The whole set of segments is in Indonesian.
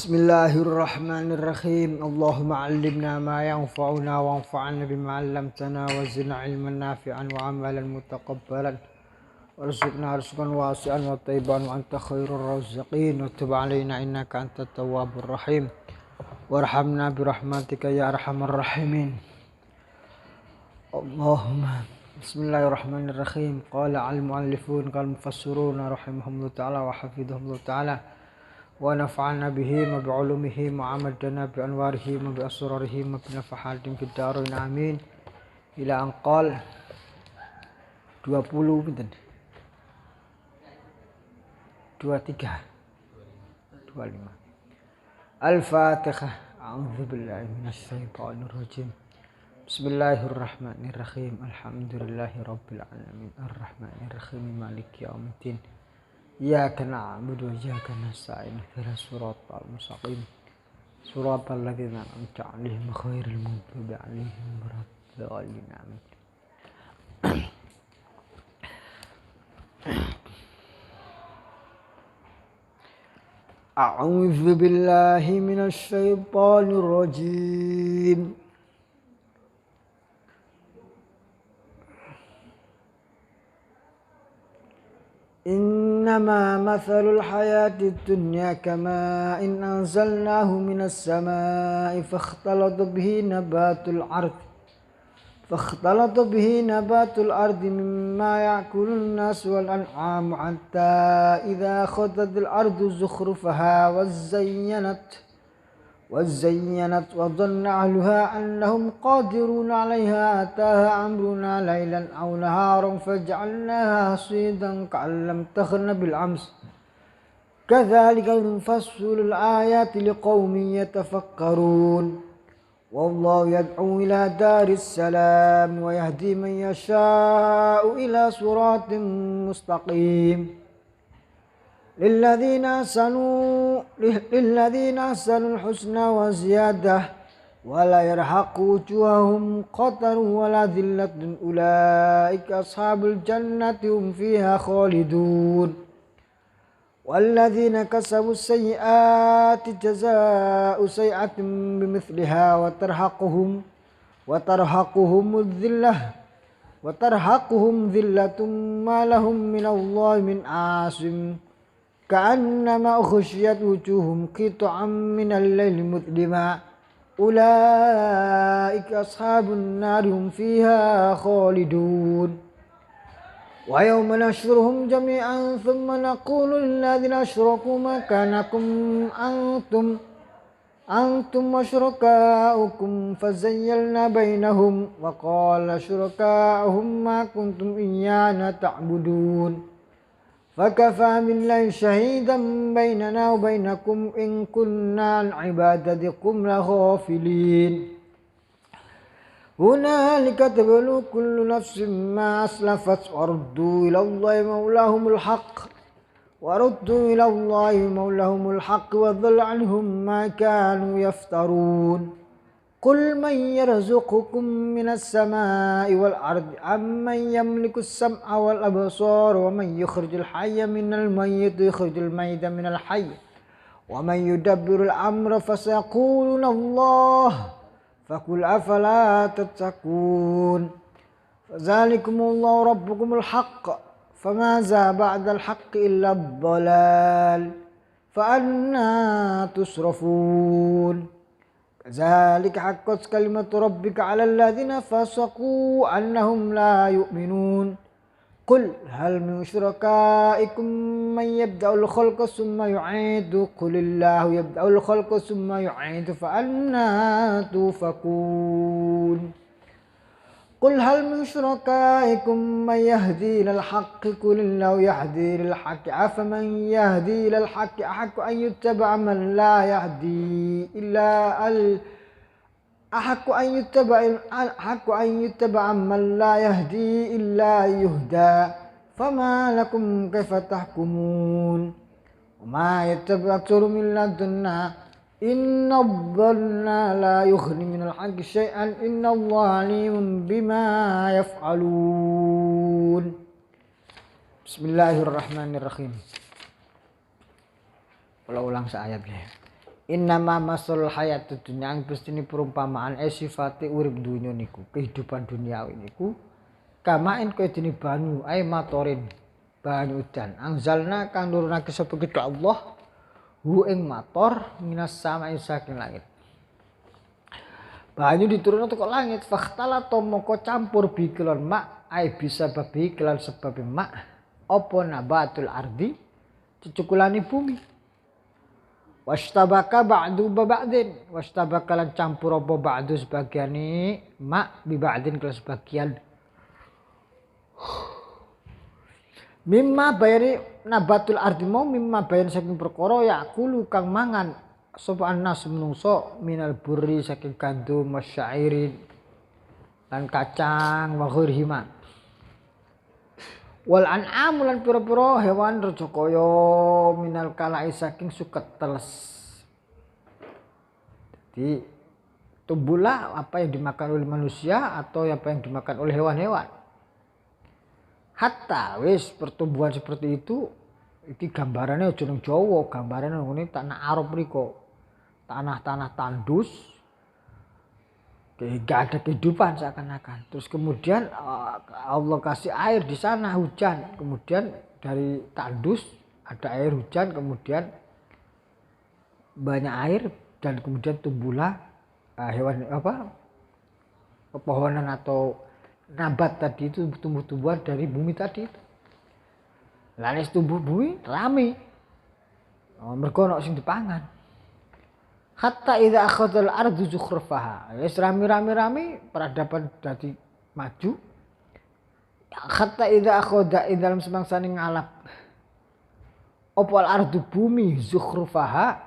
Bismillahirrahmanirrahim. Allahumma 'allimna ma yanfa'una wanfa'na bima 'allamtana wa zidna 'ilman nafi'an wa 'amalan mutaqabbalan warzuqna rizqan wasi'an wa thayyiban wa anta khairur raziqin wa tub 'alaina innaka antat tawwabur rahim warhamna bi rahmatika ya arhamar rahimin. Allahumma Bismillahirrahmanirrahim. Qala al-mu'allifun qal mufassirun rahimahumullah ta'ala wa hafidhahumullah ta'ala wa nafa'ana bihi ma bi'ulumihi ma amadana bi anwarihi ma bi asrarihi ma bi nafahatin fid darain amin ila anqal 20 pinten 23 25 Al-Fatihah. A'udzu billahi minasy syaithanir rajim. Bismillahirrahmanirrahim. Alhamdulillahi rabbil alamin arrahmanir rahim maliki yaumiddin. Iyyaka na'budu wa iyyaka nasta'in ihdinas siratal mustaqim siratal ladzina an'amta 'alaihim ghairil maghdubi 'alaihim waladdallin amin. A'udzu billahi minasy syaithanir rajim. Innama mathalul hayatid dunya kama in anzalnahu minas samaa'i fakhtalata bihi nabatul ardi mimma ya'kulun nas wal an'amu hatta idha khadatil ardu zukhrufaha وزينت وظن أهلها أنهم قادرون عليها أتاها أمرنا ليلا أو نهارا فجعلناها حصيدا كأن لم تغن بالأمس كذلك نفصل الآيات لقوم يتفكرون والله يدعو إلى دار السلام ويهدي من يشاء إلى صراط مستقيم للذين أحسنوا الحسنى وزيادة ولا يرهق وجوههم قتر ولا ذلة أولئك أصحاب الجنة هم فيها خالدون والذين كسبوا السيئات جزاء سيئة بمثلها وترهقهم ذلة ما لهم من الله من عاصم كأنما أغشيت وجوههم قطعا من الليل مظلما أولئك أصحاب النار هم فيها خالدون ويوم نحشرهم جميعا ثم نقول للذين أشركوا مكانكم أنتم وشركاؤكم فزيلنا بينهم وقال شركاؤهم ما كنتم إيانا تعبدون فكفى بالله شهيدا بيننا وبينكم إن كنا عن عبادتكم لغافلين هنالك تبلو كل نفس ما أسلفت وردوا إلى الله مولاهم الحق وضل عنهم ما كانوا يفترون قل من يرزقكم من السماء والأرض أمن يملك السمع والأبصار ومن يخرج الحي من الميت ويخرج الميت من الحي ومن يدبر الأمر فسيقولون الله فقل أفلا تتقون فذلكم الله ربكم الحق فماذا بعد الحق إلا الضلال فأنى تصرفون كذلك حقت كلمة ربك على الذين فسقوا أنهم لا يؤمنون قل هل من شركائكم من يبدأ الخلق ثم يعيد قل الله يبدأ الخلق ثم يعيد فأنى توفكون قل هل من شركائكم من يهدي إلى الحق قل الله يهدي إلى الحق أفمن يهدي إلى الحق أحق أن يتبع من لا يهدي إلا يهدى فما لكم كيف تحكمون وما يتبع أكثر من لدنا إن الظن لا يغني من الحق شيئا إن الله عليم بما يفعلون. Bismillahirrahmanirrahim. Kalau ulang seayatnya. Innama masalul hayatud dunya ang pestine perumpamaan sifate urip dunya niku, kehidupan duniawi niku kamain kaya dene banyu ae matorin banyu udan angzalna kang nurunake sapa kita Allah hu ing mator minas sama'i saking langit. Banyu diturunno teko langit fakhtala to moko campur bi kelon mak ae bisa babi kelan sebab mak apa nabatul ardi cucukulane bumi. Wastabaka ba'du ba'din wastabaka lan campur apa ba'du sebagiane mak bi ba'din kelan sebagian mimma bayari nabatul ardi mau mimma bayan saking perkara yakulu kang mangan sapa annas menungso minal burri saking gandum masyairin lan kacang wa ghirhima wal an'am lan pira-pira hewan reja kaya minal kalai saking suket teles. Jadi tumbuhlah apa yang dimakan oleh manusia atau apa yang dimakan oleh hewan-hewan. Hatta wis pertumbuhan seperti itu iki gambarannya aja nang Jawa, gambarannya ngene tanah Arab mriko. Tanah-tanah tandus gak ada kehidupan seakan-akan. Terus kemudian Allah kasih air di sana hujan, kemudian dari tandus ada air hujan, kemudian banyak air dan kemudian tumbuhlah hewan apa? Pepohonan atau nabat tadi itu tumbuh-tumbuhan dari bumi tadi itu. Lalu tumbuh bumi rame. Mergo ono sing dipangan. Hatta idza akhadhal ardu zukhrufaha. Wis rame peradaban dadi maju. Hatta idza akhadha ing dalam semangsane ngalap. Opal ardu bumi zukhrufaha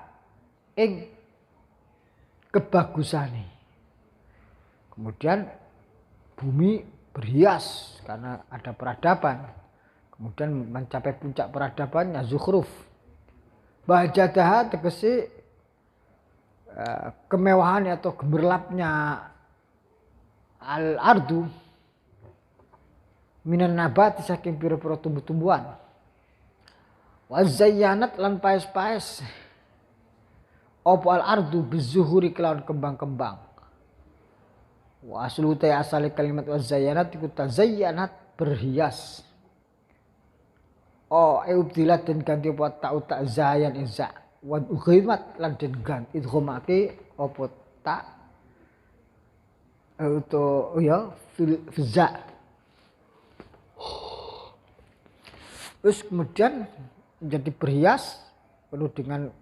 ing kebagusane. Kemudian bumi berhias karena ada peradaban. Kemudian mencapai puncak peradabannya zukhruf. Bahjadaha tegese kemewahan atau gemerlapnya al-ardu minan nabat saking pira-pira tumbuh-tumbuhan. Wa zayyanat lan paes-paes apa al-ardu bizuhuri kelawan kembang-kembang. Wa aslu ta asale kalimat wazayyanat iku tazayyanat berhias. Ubdilat dan ganti apa ta'u ta zayan iza wa ukhimat lan den ganti idghamake apa ta itu ya fiza. Terus kemudian menjadi berhias penuh dengan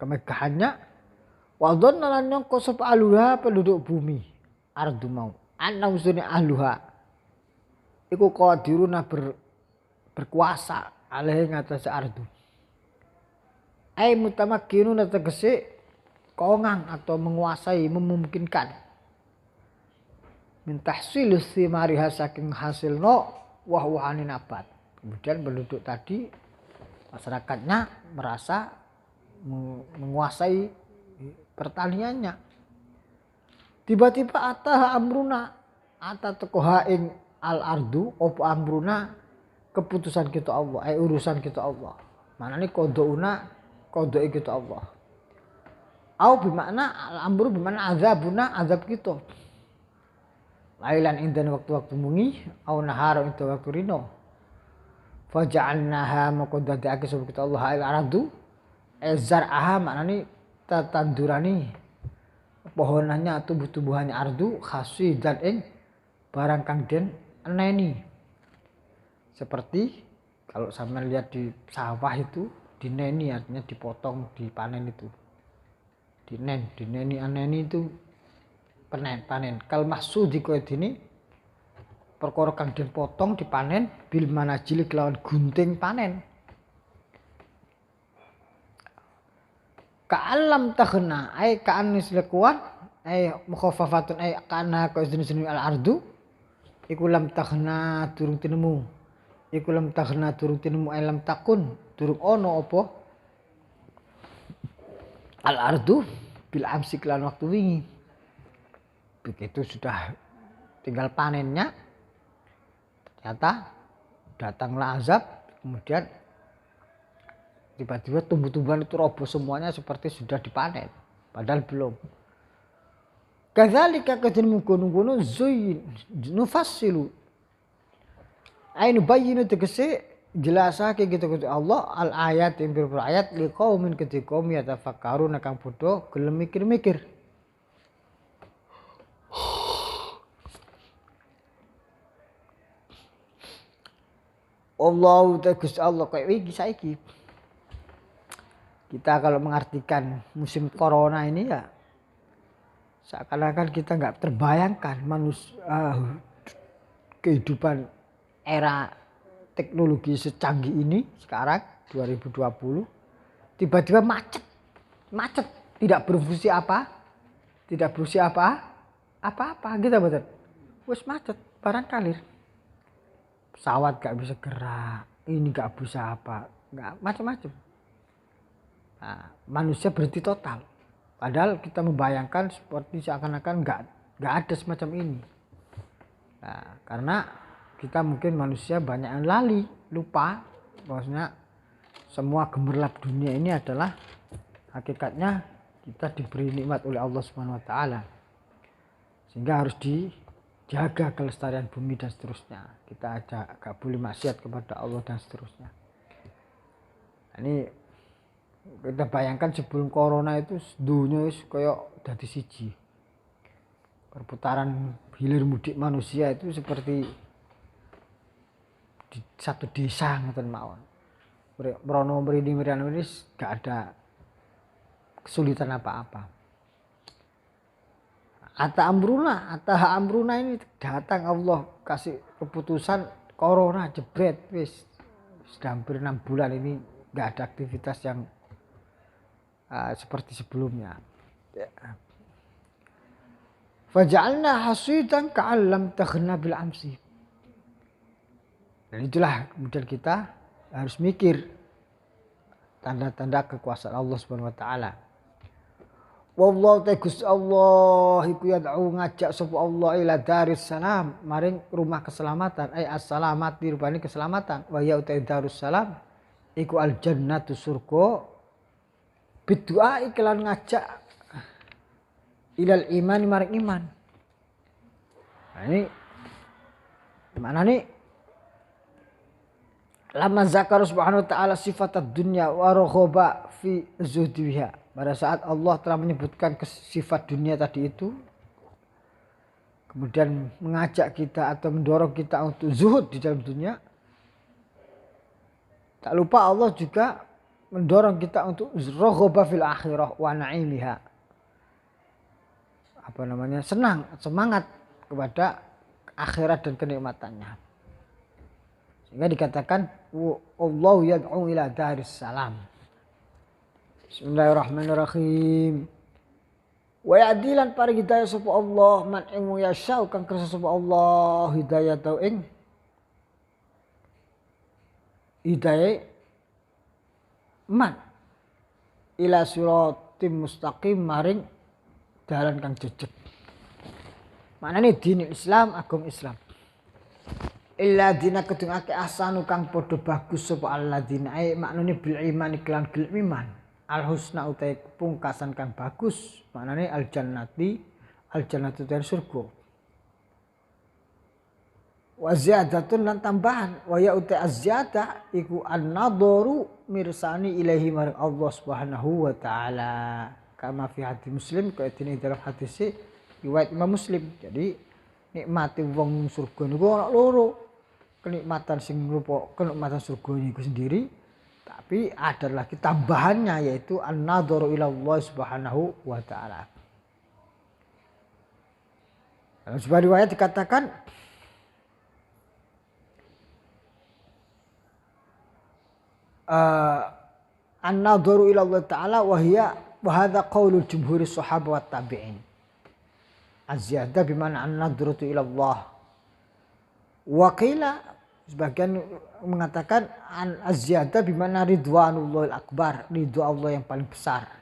kemegahannya. Wadon lan nyangka sapa aluha penduduk bumi ardu mau ana usune aluha iku qadiruna berkuasa alih ngatas ardu ai mutamakkinuna tegese kongang atau menguasai memungkinkan min tahsil thimari saking hasilno wah-wahane nabat. Kemudian penduduk tadi masyarakatnya merasa menguasai pertaniannya. Tiba-tiba atah amruna tekoha ing al ardu opo amruna keputusan kita Allah urusan kita Allah. Manane qodoi kita Allah. Au bermakna al amru bermakna azabuna azab kita. Lailan indan waktu-waktu mungi au nahar itu waktu rino. Faja'alnaha maka dadekake sapa kita Allah al ardu zar'aha maknane tatandurani pohonannya atau tumbuh-tumbuhannya ardu khasi dan ing barang kang den eneni. Seperti kalau sama lihat di sawah itu dineni artinya dipotong dipanen itu. Dineni aneni itu panen. Kal mahsudi koyo dene perkara kang den potong dipanen bil manajil kelawan gunting panen. Ka'alam takhna ay ka'anis lekuan ay mukhaffafatun ay kana ka jenis al ardu iku lam takhna turung tinemu iku lam takhna turung tinemu ay lam takun turung ono apa al ardu bil amsi lan waktu wingi. Begitu sudah tinggal panennya ternyata datanglah azab kemudian Tiba-tiba tumbuh-tumbuhan itu roboh semuanya seperti sudah dipanen. Padahal belum. Kadzalika kadang mungkunu zuyin nufassilu. Ainu bayyinu tegese jelasake gitu Allah al ayat yang ayat liqaumin ketiqaum yatafakkaruna kang bodho gelem mikir-mikir. Allah tegus Allah kayak iki saiki. Kita kalau mengartikan musim corona ini ya seakan-akan kita nggak terbayangkan kehidupan era teknologi secanggih ini sekarang 2020 tiba-tiba macet tidak berfungsi apa gitu betul wes macet barang kalir pesawat gak bisa gerak ini gak bisa apa nggak macam-macam. Nah, manusia berhenti total padahal kita membayangkan seperti seakan-akan nggak ada semacam ini. Nah, karena kita mungkin manusia banyak yang lali lupa bahwasanya semua gemerlap dunia ini adalah hakikatnya kita diberi nikmat oleh Allah Subhanahu wa taala. Sehingga harus dijaga kelestarian bumi dan seterusnya. Kita gak boleh maksiat kepada Allah dan seterusnya. Ini kita bayangkan sebelum corona itu dunia kayak dadi siji. Perputaran hilir mudik manusia itu seperti di satu desa ngoten mawon. Merono mrene ini gak ada kesulitan apa-apa. Ata amruna ini datang Allah kasih keputusan corona jebret wis sudah hampir 6 bulan ini nggak ada aktivitas yang seperti sebelumnya. Faja'alna hasidan ka'allam taghna bil amsi. Dan itulah kemudian kita harus mikir tanda-tanda kekuasaan Allah Subhanahu wa taala. Wallahu tegus Allah iku yad'u ngajak sapa Allah ila daris salam maring rumah keselamatan as-salamati rupane keselamatan wa ya utai darus salam iku al jannatu surga bidua iklan ngajak ilal iman maring iman. Nah ini mana nih lama zakar subhanahu wa ta'ala sifat dunya wa raghaba fi zuhdiha. Pada saat Allah telah menyebutkan sifat dunia tadi itu, kemudian mengajak kita atau mendorong kita untuk zuhud di dalam dunia, tak lupa Allah juga mendorong kita untuk raghaba fil akhirah wa na'imiha. Semangat kepada akhirat dan kenikmatannya. Sehingga dikatakan Allah yad'u ila daris salam. Bismillahirrahmanirrahim. Wa ya'dilan paring hidayah sapa Allah man ing yasau kang kersa sapa Allah hidayah tau ing hidayah man ila siratim mustaqim maring dalan kang jejeg. Maknane dinul Islam agama Islam. Illa dina kedung akeh ahsanu kang padha bagus sapa alladzina maknane bil iman iklan gelem iman. Al husna utai pungkasan kang bagus maknane al jannatu dari surga wa ziyadatun lan tambahan wa ya utai azziyadah iku an-nadharu mirsani ilahi marang Allah Subhanahu wa taala kama fi hadis Muslim kaya dene dalam hadis riwayat Imam Muslim. Jadi nikmati wong surga niku ana loro, kenikmatan sing rupa kenikmatan surga niku sendiri. Tapi ada lagi tambahannya yaitu an-nadharu ila Allah Subhanahu wa taala. Dalam sebuah riwayat dikatakan an-nadharu ila Allah taala wa hadza qaulul jumhuri sahabat wat tabi'in. Az-ziyadah bimana an-nadhratu ila Allah. Wa qila sebagian mengatakan az-ziyadah bimana ridwanullahil akbar, ridho Allah yang paling besar.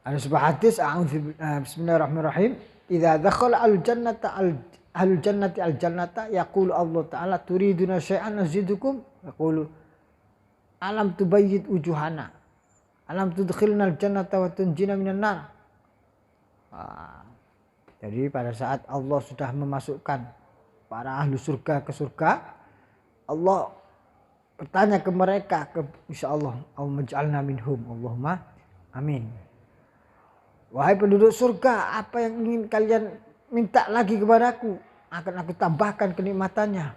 Ada sebuah hadis, bismillahirrahmanirrahim. Idza dakhala ahlul jannati al-jannata yaqulu Allah Ta'ala turiduna syai'an azidukum yaqulu alam tubayyid wujuhana alam tudkhilna al-jannata wa tunjina minan nar. Jadi pada saat Allah sudah memasukkan para ahli surga ke surga, Allah bertanya ke mereka, insyaallah Allahumma minhum, Allahumma amin. Wahai penduduk surga, apa yang ingin kalian minta lagi kepadaku, akan aku tambahkan kenikmatannya.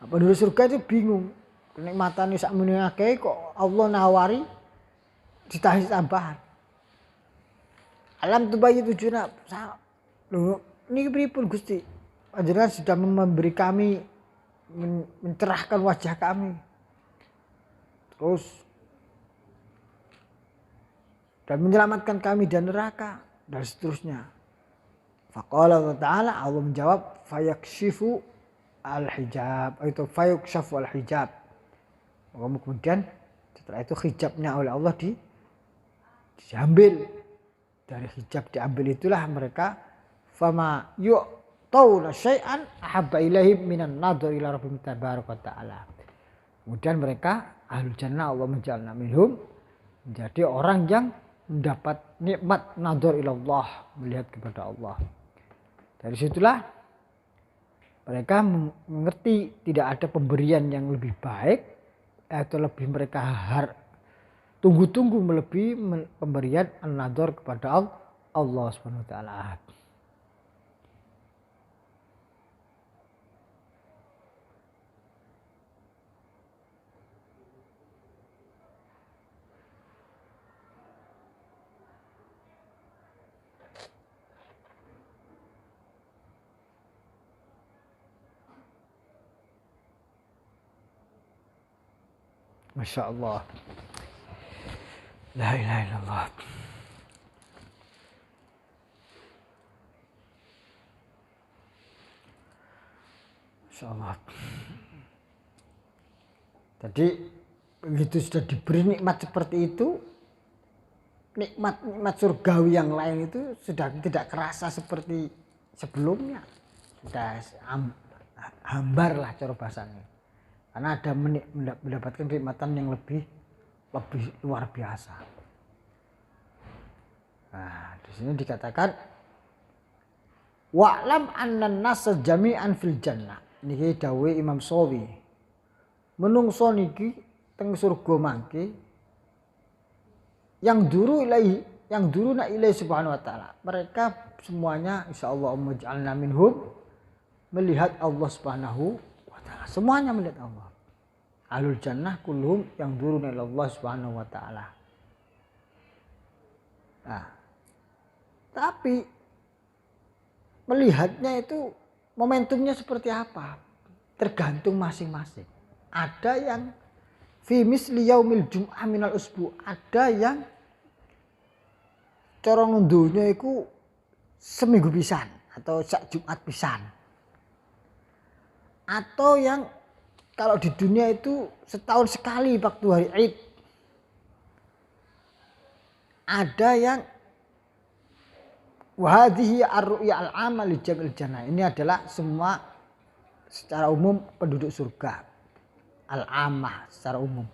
Penduduk surga itu bingung, kenikmatannya sakmene akeh kok Allah nawari ditambah tambahan. Alam tubayyid wujuna. Loh, ini pripun Gusti? Panjenengan sudah memberi kami, mencerahkan wajah kami. Terus dan menyelamatkan kami dari neraka dan seterusnya. Faqala Allah Ta'ala, Allah menjawab fayakshifu al-hijab, itu fayukshafu al-hijab. Kemudian setelah itu hijabnya oleh Allah diambil. Dari hijab diambil itulah mereka fama yu'tawna syai'an ahabba ilaihim minan nadhar ila rabbihim tabaraka ta'ala. Kemudian mereka ahlul jannah, Allah menja'alna minhum, menjadi orang yang mendapat nikmat nadhar ila Allah, melihat kepada Allah. Dari situlah mereka mengerti tidak ada pemberian yang lebih baik atau lebih mereka tunggu-tunggu melebihi pemberian an-nadhar kepada Allah Subhanahu wa taala. Masya Allah. La ilaha illallah. Masya Allah. Jadi begitu sudah diberi nikmat seperti itu, nikmat surgawi yang lain itu sudah tidak kerasa seperti sebelumnya. Sudah hambar lah cara bahasanya. Karena ada mendapatkan kenikmatan yang lebih luar biasa. Nah, di sini dikatakan wa'lam annan nasa jami'an fil jannah. Niki dawuh Imam Shawi. Menungso niki teng surga mangke yang duruna ilai subhanahu wa ta'ala. Mereka semuanya insyaallah maj'alna minhum, melihat Allah Subhanahu wa ta'ala. Semuanya melihat Allah. Ahlul jannah kulluhum yang duruna ila Allah Subhanahu wa ta'ala. Nah, tapi melihatnya itu momentumnya seperti apa? Tergantung masing-masing. Ada yang fi misli yaumil jum'ah minal usbu, ada yang cara ngunduhnya itu seminggu pisan atau sak Jumat pisan. Atau yang kalau di dunia itu setahun sekali waktu hari Id. Ada yang wahadhihi ar-ru'ya al-'amma li jamil jannah. Ini adalah semua secara umum penduduk surga. Al-'ammah secara umum.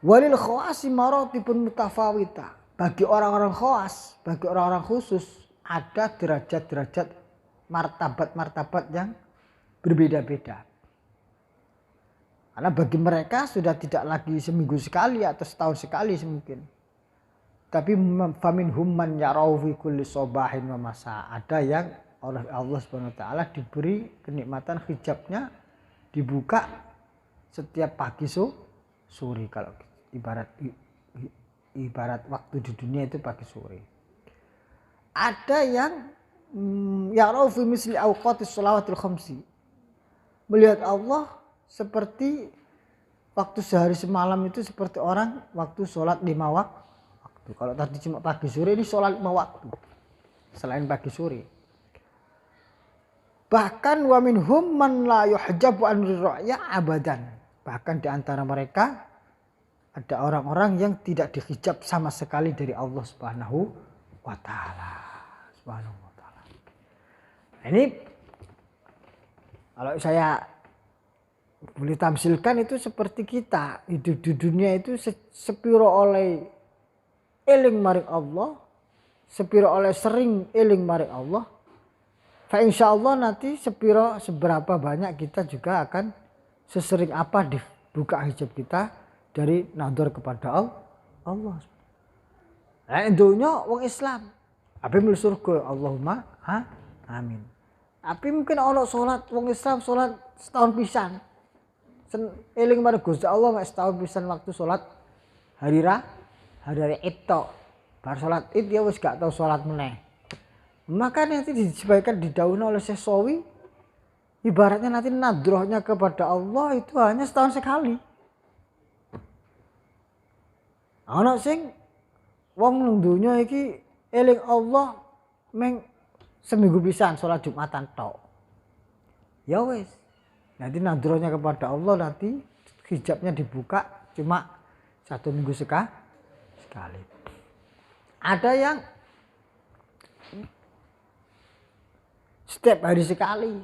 Walil khawasi maratibun mutafawita. Bagi orang-orang khawas, bagi orang-orang khusus ada derajat-derajat martabat-martabat yang berbeda-beda. Karena bagi mereka sudah tidak lagi seminggu sekali atau setahun sekali mungkin. Tapi faminhum man yarau fi kulli sabahin wa masa. Ada yang oleh Allah Subhanahu wa taala diberi kenikmatan hijabnya dibuka setiap pagi sore, kalau ibarat waktu di dunia itu pagi sore. Ada yang yarau fi misli awqatis shalawatil khamsi. Melihat Allah seperti waktu sehari semalam itu seperti orang waktu sholat 5 waktu. Kalau tadi cuma pagi sore, ini sholat 5 waktu selain pagi sore. Bahkan wa minhum man la yuhjabu an ru'ya abadan. Bahkan di antara mereka ada orang-orang yang tidak dihijab sama sekali dari Allah Subhanahu wa taala. Subhanahu wa taala. Ini kalau saya boleh tamsilkan itu seperti kita hidup di dunia itu sepiro oleh eling maring Allah, sepiro oleh sering eling maring Allah. Fa insyaallah nanti seberapa banyak kita juga akan sesering apa dibuka hijab kita dari nador kepada Allah. Nah, indonya wong Islam. Apa mul surga Allahumma amin. Tapi mungkin ono salat wong Islam salat setahun pisan. Eling marang Gusti Allah mek setahun pisan waktu salat hari Id tok. Bar salat Id ya wis gak tau salat meneh. Maka nanti disebutkan didhawuhna oleh Syekh Sawi ibaratnya nanti nadrohnya kepada Allah itu hanya setahun sekali. Ana sing wong nang donya iki eling Allah meng seminggu pisan salat Jumatan tok. Ya wis. Nanti nadrohnya kepada Allah nanti hijabnya dibuka cuma 1 minggu sekali. Ada yang setiap hari sekali.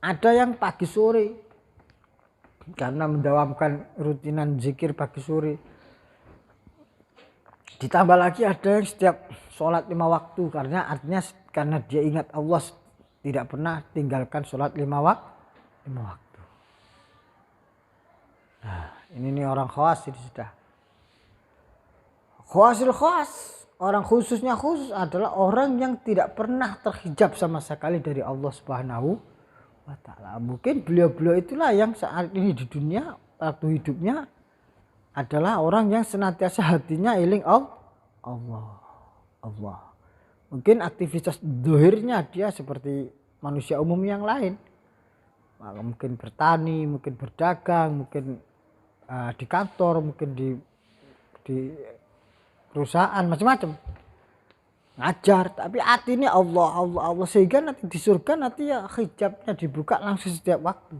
Ada yang pagi sore karena mendawamkan rutinan zikir pagi sore. Ditambah lagi ada yang setiap sholat 5 waktu karena dia ingat Allah tidak pernah tinggalkan sholat 5 waktu. Nah, ini nih orang khawas ini sudah. Khawasil khas, orang khususnya khusus adalah orang yang tidak pernah terhijab sama sekali dari Allah Subhanahu wa taala. Mungkin beliau-beliau itulah yang saat ini di dunia waktu hidupnya adalah orang yang senantiasa hatinya eling Allah. Mungkin aktivitas dohirnya dia seperti manusia umum yang lain. Mungkin bertani, mungkin berdagang, mungkin di kantor, mungkin di perusahaan macam-macam. Ngajar, tapi hati ini Allah sehingga nanti di surga nanti ya hijabnya dibuka langsung setiap waktu.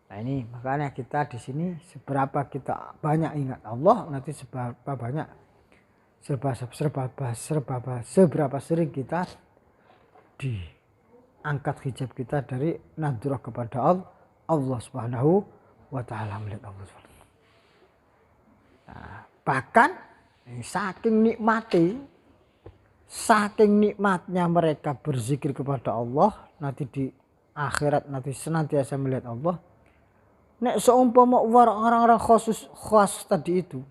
Nah ini makanya kita di sini seberapa kita banyak ingat Allah nanti seberapa sering kita diangkat hijab kita dari nadrah kepada Allah Subhanahu wa taala melihat Allah. Nah, bahkan saking nikmatnya mereka berzikir kepada Allah nanti di akhirat nanti senantiasa melihat Allah. Nek seumpama orang-orang khas tadi itu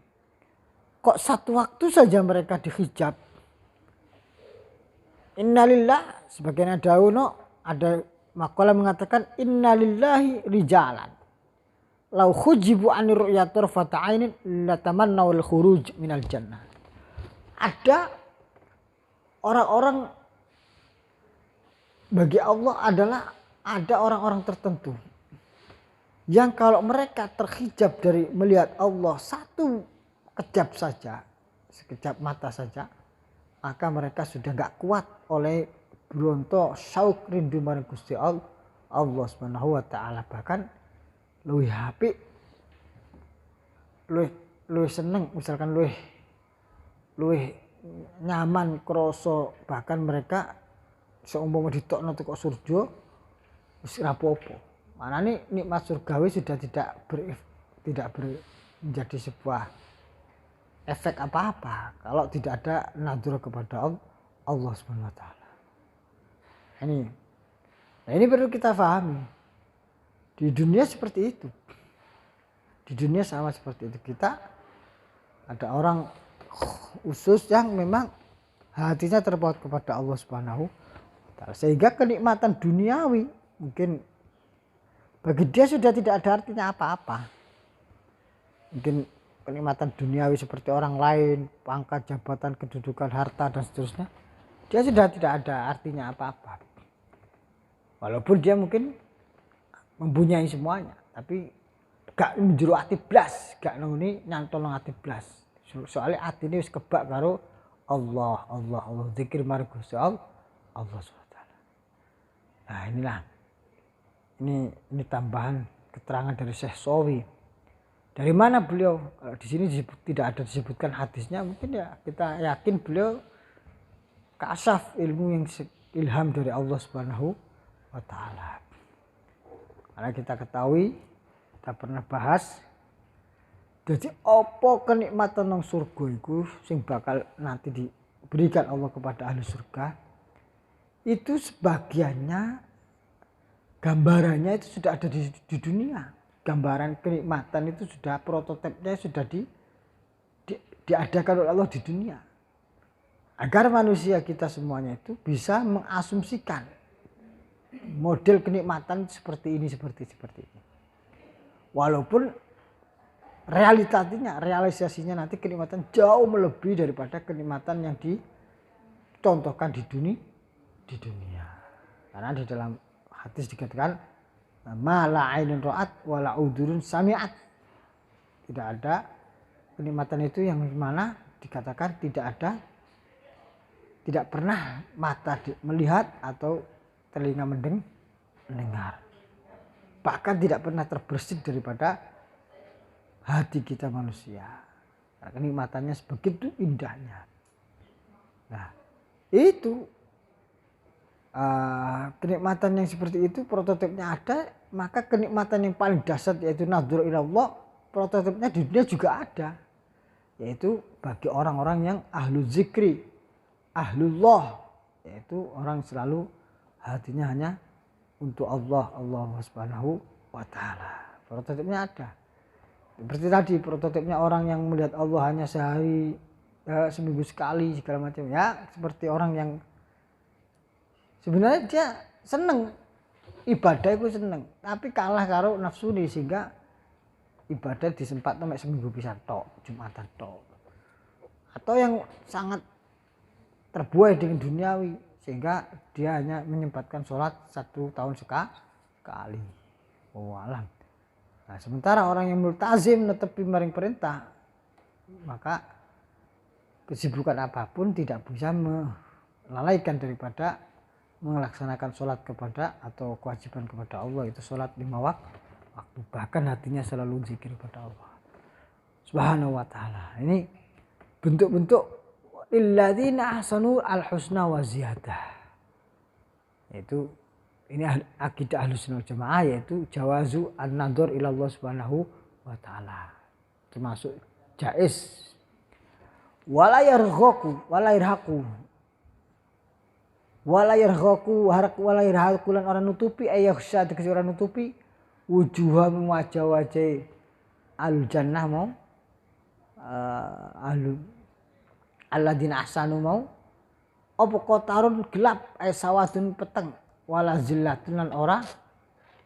kok satu waktu saja mereka dihijab. Innalillah sebagian ada makalah mengatakan innalillahi rijalan lau khujibu anir ru'yatur fata'ainin latamannawul khuruj minal jannah. Ada orang-orang bagi Allah ada orang-orang tertentu yang kalau mereka terhijab dari melihat Allah satu sekejap mata saja, maka mereka sudah gak kuat oleh bronto syauk rindu marang Gusti Allah Subhanahu wa taala. Bahkan luwih apik luwih seneng misalkan luwih nyaman kroso, bahkan mereka seumpama ditokno teko surga wis ora apa-apa. Manane nikmat surgawi sudah tidak menjadi sebuah efek apa-apa kalau tidak ada nadrah kepada Allah Subhanahu wa taala. Ini perlu kita pahami. Di dunia seperti itu. Di dunia sama seperti itu. Kita ada orang khusus yang memang hatinya terpaut kepada Allah Subhanahu wa taala. Sehingga kenikmatan duniawi mungkin bagi dia sudah tidak ada artinya apa-apa. Mungkin kenikmatan duniawi seperti orang lain, pangkat, jabatan, kedudukan, harta dan seterusnya, dia sudah tidak ada artinya apa-apa. Walaupun dia mungkin mempunyai semuanya, tapi gak menjuru hati blas, gak nunggu nyantol hati blas. Soalnya hati ini wis kebak karo Allah, zikir marang Gusti Allah SWT. Nah inilah, ini tambahan keterangan dari Syekh Sawi Dari mana beliau? Kalau di sini tidak ada disebutkan hadisnya, mungkin ya kita yakin beliau kasaf ilmu yang ilham dari Allah Subhanahu wa taala. Karena kita ketahui, kita pernah bahas, jadi apa kenikmatan nang surga itu sing bakal nanti diberikan Allah kepada ahli surga, itu sebagiannya gambarannya itu sudah ada di dunia. Gambaran kenikmatan itu sudah, prototipnya sudah diadakan oleh Allah di dunia. Agar manusia kita semuanya itu bisa mengasumsikan model kenikmatan seperti ini. Walaupun realisasinya nanti kenikmatan jauh melebihi daripada kenikmatan yang dicontohkan di dunia. Karena di dalam hadis dikatakan ma la ainun ra'at wa la udhurun sami'at. Tidak ada kenikmatan itu yang mana dikatakan tidak pernah mata melihat atau telinga mendengar. Bahkan tidak pernah terbersit daripada hati kita manusia. Nah, kenikmatannya sebegitu indahnya. Nah, itu kenikmatan yang seperti itu prototipnya ada, maka kenikmatan yang paling dahsyat yaitu nadhur ilallah, prototipnya di dunia juga ada, yaitu bagi orang-orang yang ahlu zikri, ahlullah, yaitu orang selalu hatinya hanya untuk Allah Subhanahu wa taala. Prototipnya ada. Seperti tadi prototipnya orang yang melihat Allah hanya sehari, seminggu sekali segala macam, ya seperti orang yang sebenarnya dia seneng ibadah itu seneng, tapi kalah karo nafsu nih, sehingga ibadah disempat sampai seminggu bisa tok, Jumatan tok. Atau yang sangat terbuai dengan duniawi sehingga dia hanya menyempatkan sholat 1 tahun sekali. Wallahualam. Nah, sementara orang yang multazim netepi maring perintah, maka kesibukan apapun tidak bisa melalaikan daripada melaksanakan sholat kepada atau kewajiban kepada Allah, itu sholat 5 waktu, bahkan hatinya selalu zikir kepada Allah Subhanahu wa taala. Ini bentuk-bentuk lilladzina ahsanu al-husna wa ziyadah. Yaitu ini akidah Ahlussunnah wal Jamaah, yaitu jawazu an-nadhur ila Allah Subhanahu wa taala. Termasuk jaiz wala yarghaku wala irhaqu wala yarghaku wala irhaqu lan orang nutupi ayakhsha tegese orang nutupi wujuham wajah-wajah al-jannah mau alladzina ahsanu mau apa kotarun gelap sawadun peteng wala zillatun lan ora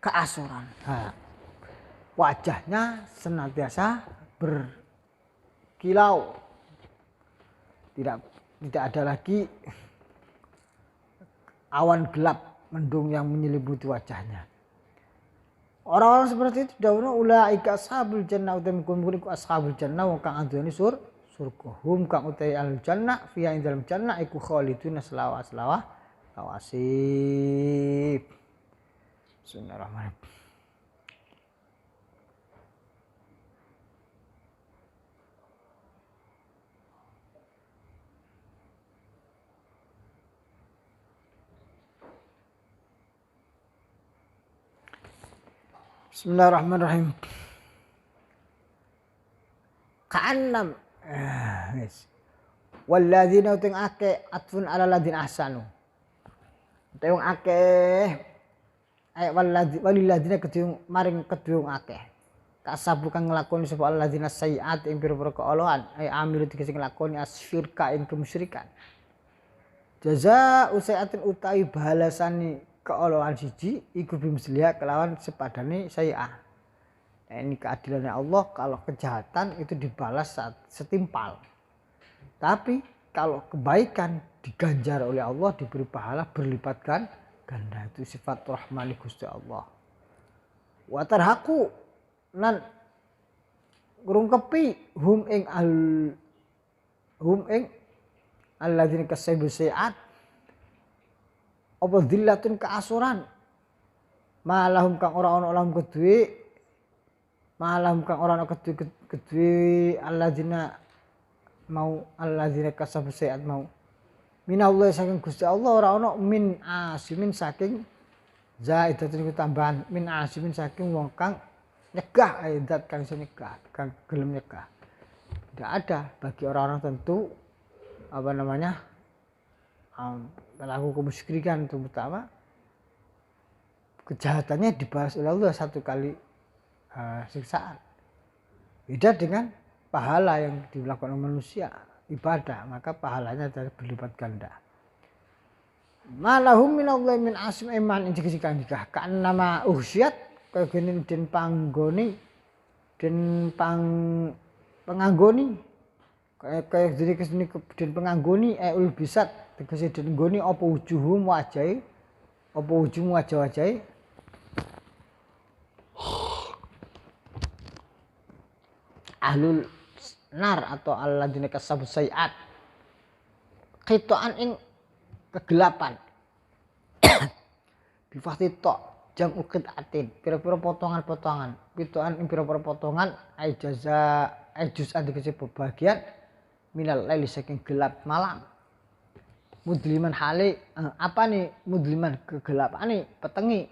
keasoran. Wajahnya senantiasa berkilau, tidak ada lagi awan gelap mendung yang menyelimuti wajahnya. Orang-orang seperti itu dawuhna ulaika ashabul jannah, utam kumuriku ashabul jannah wong kang andune surga, hum kang utai al jannah fiha ing dalam jannah iku khalidun selawah awasib. Bismillahirrahmanirrahim. Bismillahirrahmanirrahim. Ka'annam walladzina uting ake atfun ala ladzina ahsanu. Tewong akeh walilladzina kedung maring kedung akeh. Kasabu kang nglakoni sapa alladzina sayiat ing pira-pira keolohan, amilu tegese nglakoni asyirka ing kemusyrikan. Jaza usaiatin utawi balasani keolohan siji iku bimsliha kelawan sepadane sayiah. Nah, ini keadilannya Allah, kalau kejahatan itu dibalas setimpal. Tapi kalau kebaikan diganjar oleh Allah, diberi pahala berlipat ganda. Itu sifat rahmani Gusti Allah. Wa tarhaqu nan ngrungkepi hum ing alladzina kasabu sayiat apa dillatun keasuran malahum kang ora ana lahum kedue malam kang ora ana kedue alladzina kasabu sayiat mau minallah saking Gusti Allah ora ana min asimin saking zaidatun tambahan min asimin saking wong kang nyegah zat kang iso nyegah kang gelem nyegah. Tidak ada bagi orang-orang tentu pelaku kemusyrikan terutama kejahatannya dibalas oleh Allah 1 kali siksaan. Beda dengan pahala yang dilakukan oleh manusia ibadah, maka pahalanya berlipat ganda. Malahum minallahi min asim iman injik-injikan nikah kan nama uhsyat kaya gini den panggoni den penganggoni kaya jadi kesini den penganggoni ul bisat tegese den nggoni apa wujuhum wajahe apa ujung wajah-wajahe ahlul nar atau alladzina kasabu sayiat qita'an ing kegelapan bifahti tok jam ukit atin pira-pira potongan-potongan qita'an ing pira-pira potongan ai jaza ai juz'an dikece bagian minal laili saking gelap malam mudliman hale apa nih mudliman kegelapane petengi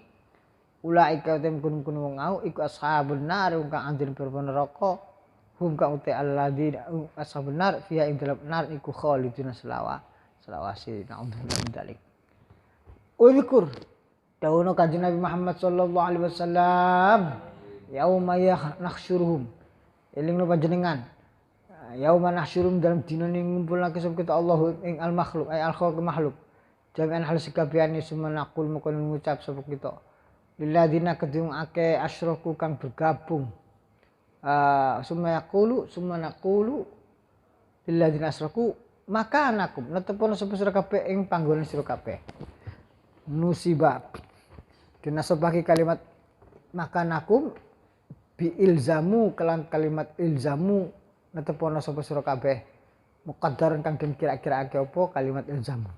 ulaika tem kun wong au iku ashabun nar kang anjen pira-pira neraka hum kang uti alladzina ashabun nar fiha ing dalam nar iku khaliduna selawasi naudzubillah min dzalik. Ulkur dawuh Kanjeng Nabi Muhammad sallallahu alaihi wasallam yauma nakhsyuruhum elingno panjenengan yauma nakhsyuruhum dalam dina ning ngumpulake sapa kita Allah ing al makhluk ay al khalq makhluk jami'an hal sekabehane sumanaqul mukon ngucap sapa kita lilladzina kedung ake asyraku kang bergabung sumanaqulu lilladzina asyraku maka anakum netepon sapa sira kabeh ing panggonan sira kabeh musibah dinasabake kalimat maka anakum bi ilzamu kelan kalimat ilzamu netepon sapa sira kabeh muqaddaran kang den kira-kiraake apa kalimat ilzamu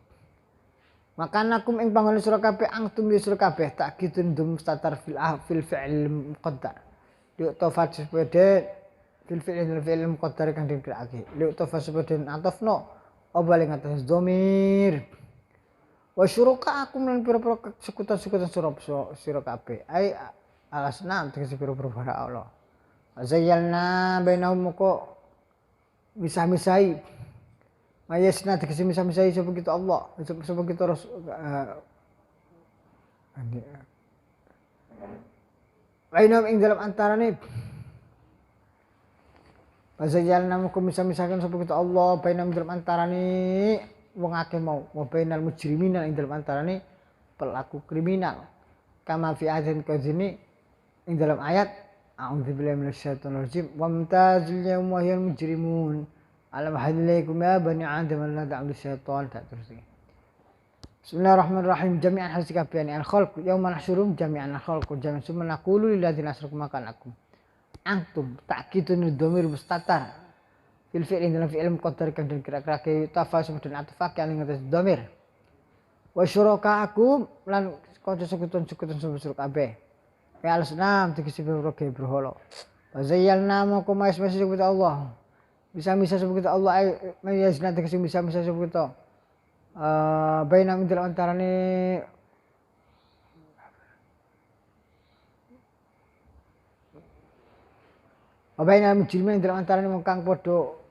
maka anakum ing panggonan sira kabeh angtum sira kabeh tak gitun dum statar fil fi'il muqaddar liuk tofat sepede fil fi'il muqaddar kang den kiraake liuk tofat sepede atofno obale ngatas domir wa syuruka akum lan pira-pira sekutan-sekutan sira kabeh ai alasna tegese pira-pira para Allah zayyalna bainahum ko misah-misai mayasna tegese misah-misai sapa kita Allah sapa kita bainahum ing dalam antarane Pasajalna mukum misah-misahkan sapa kita Allah bainam dalam antarane wong akeh mau wa bainal mujrimina ing dalam antarane pelaku kriminal kama fi ayatin kadzini ing dalam ayat a'udzubillahi minasyaitonir rajim wa mutazil yawma yal mujrimun alam hadilaikum ya bani adam la ta'budu syaitan tak terus. Bismillahirrahmanirrahim jami'an hasikabani al khalq yauma nahsyurum jami'an al khalq jami'an summa naqulu lil ladzina asyraku makanakum antum ta'kidun dhamir mustatar fil fi'l dalam fi'il muqaddar kang den kira-kira ke tafas dan atfaq yang ngatas dhamir wa syurakaakum lan kanca sekuton-sekuton sumber kabeh ya alasnam tegese berbagai berhala wa zayyalna ma kuma isma sebut Allah bisa-bisa sebut kita Allah mayasna tegese bisa-bisa sebut kita bainam dalam antarane Wabainal mujrimin dalam antaranya mengkang podo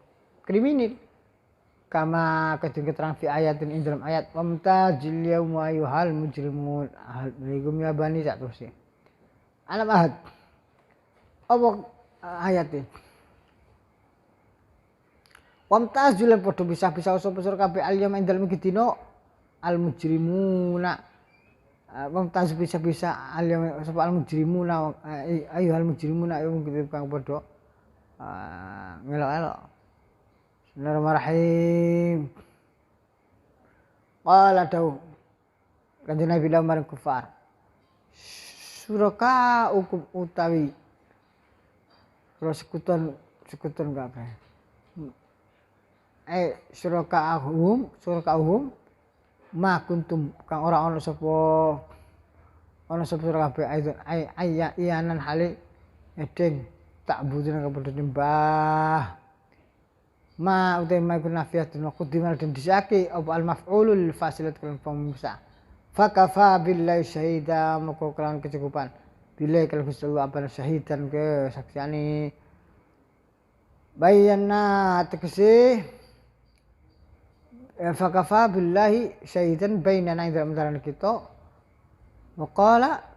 kriminal kama keterang fi ayatin ing dalam ayat wamtajil yauma ayyuhal mujrimun ahlikum ya bani tak terus alam ahad apa ayatin wamtajil podo bisa-bisa sapa sira kabeh al yauma ing dalam iki dina al mujrimuna wamtajil bisa-bisa al yauma sapa al mujrimuna ayyuhal mujrimuna ayo kang podo ngelok-elok. Bismillahirrahmanirrahim. Qala dawu Kanjeng Nabi marang kufar. Suraka ukum utawi sekuton kabeh. Suraka ma kuntum kang ora ana sapa sira kabeh iyanan hale edeng ta'buduna kang padha nyembah ma utai ma iku nafiatun wa quddimal den disaki apa al maf'ulul fasilat kan pemisah fakafa billahi syahida moko kelan kecukupan billahi kalau Gusti Allah apa syahidan ke saksiane bayyana tegese fakafa billahi syahidan bainana ing dalam antara kita waqala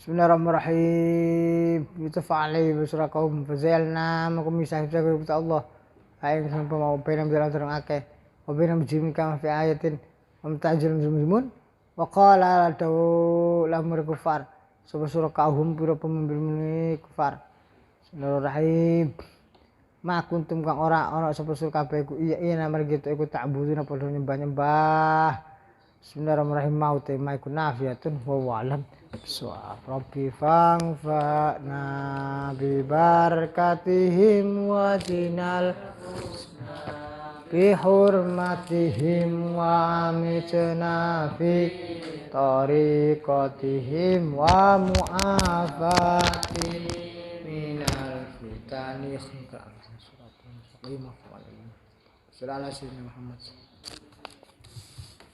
Bismillahirrahmanirrahim. Bitafa'alai bersura kaum fazalna makum misah kepada Allah. Ayat sampai mau penam jalan terang akeh. Wa penam jimi kama fi ayatin wa mutajil muslimun wa qala dawu lamur kufar. Sura kaum pira pemimpin kufar. Bismillahirrahmanirrahim. Ma kuntum kang ora sapa sur kabeh iku iya namar gitu iku ta'buduna padha nyembah. Bismillahirrahmanirrahim maute maiku nafiatun wa alam bisawab rabbi fa'na bi barakatihim wa jinal bi hurmatihim wa amitna fi tariqatihim wa mu'afati minal fitani surat Muhammad